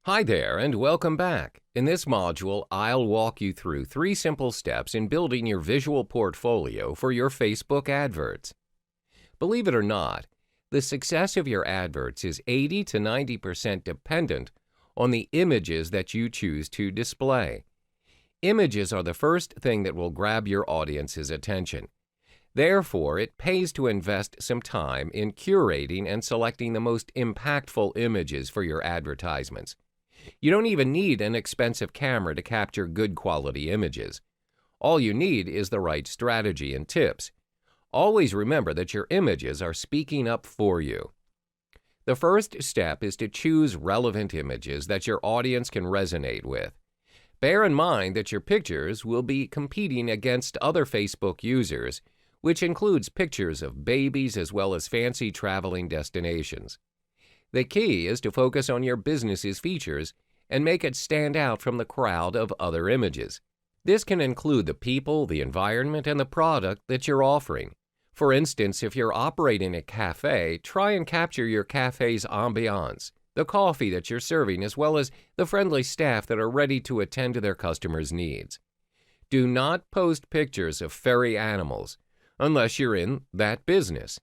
Hi there, and welcome back. In this module, I'll walk you through 3 simple steps in building your visual portfolio for your Facebook adverts. Believe it or not, the success of your adverts is 80 to 90% dependent on the images that you choose to display. Images are the first thing that will grab your audience's attention. Therefore, it pays to invest some time in curating and selecting the most impactful images for your advertisements. You don't even need an expensive camera to capture good quality images. All you need is the right strategy and tips. Always remember that your images are speaking up for you. The first step is to choose relevant images that your audience can resonate with. Bear in mind that your pictures will be competing against other Facebook users, which includes pictures of babies as well as fancy traveling destinations. The key is to focus on your business's features and make it stand out from the crowd of other images. This can include the people, the environment, and the product that you're offering. For instance, if you're operating a cafe, try and capture your cafe's ambiance, the coffee that you're serving, as well as the friendly staff that are ready to attend to their customers' needs. Do not post pictures of furry animals unless you're in that business.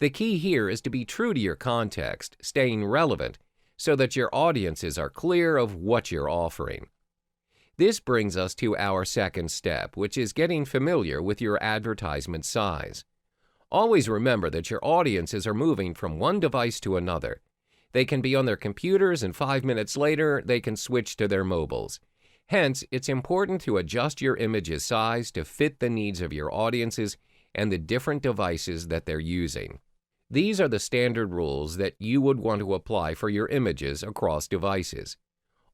The key here is to be true to your context, staying relevant, so that your audiences are clear of what you're offering. This brings us to our second step, which is getting familiar with your advertisement size. Always remember that your audiences are moving from one device to another. They can be on their computers, and 5 minutes later, they can switch to their mobiles. Hence, it's important to adjust your image's size to fit the needs of your audiences and the different devices that they're using. These are the standard rules that you would want to apply for your images across devices.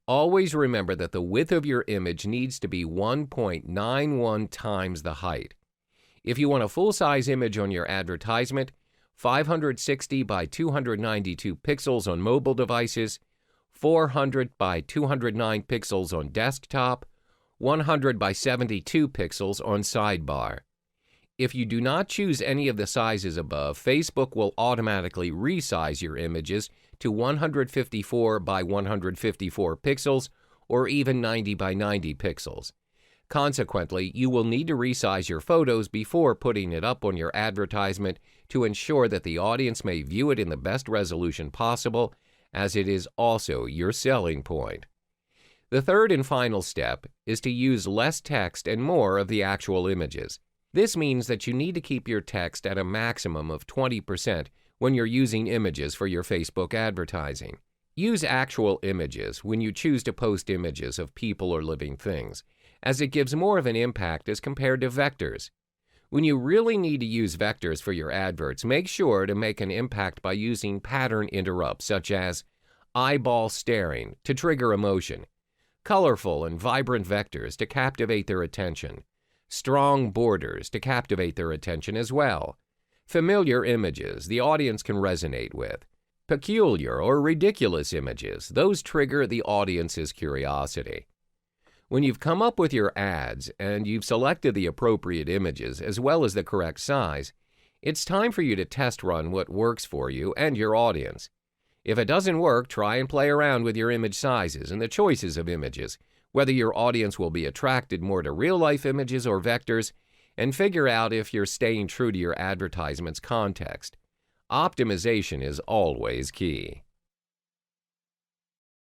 Always remember that the width of your image needs to be 1.91 times the height. If you want a full-size image on your advertisement, 560 by 292 pixels on mobile devices, 400 by 209 pixels on desktop, 100 by 72 pixels on sidebar. If you do not choose any of the sizes above, Facebook will automatically resize your images to 154 by 154 pixels or even 90 by 90 pixels. Consequently, you will need to resize your photos before putting it up on your advertisement to ensure that the audience may view it in the best resolution possible, as it is also your selling point. The third and final step is to use less text and more of the actual images. This means that you need to keep your text at a maximum of 20% when you're using images for your Facebook advertising. Use actual images when you choose to post images of people or living things, as it gives more of an impact as compared to vectors. When you really need to use vectors for your adverts, make sure to make an impact by using pattern interrupts such as eyeball staring to trigger emotion, colorful and vibrant vectors to captivate their attention, strong borders to captivate their attention as well, familiar images the audience can resonate with, peculiar or ridiculous images, those trigger the audience's curiosity. When you've come up with your ads and you've selected the appropriate images as well as the correct size, it's time for you to test run what works for you and your audience. If it doesn't work, try and play around with your image sizes and the choices of images, whether your audience will be attracted more to real-life images or vectors, and figure out if you're staying true to your advertisement's context. Optimization is always key.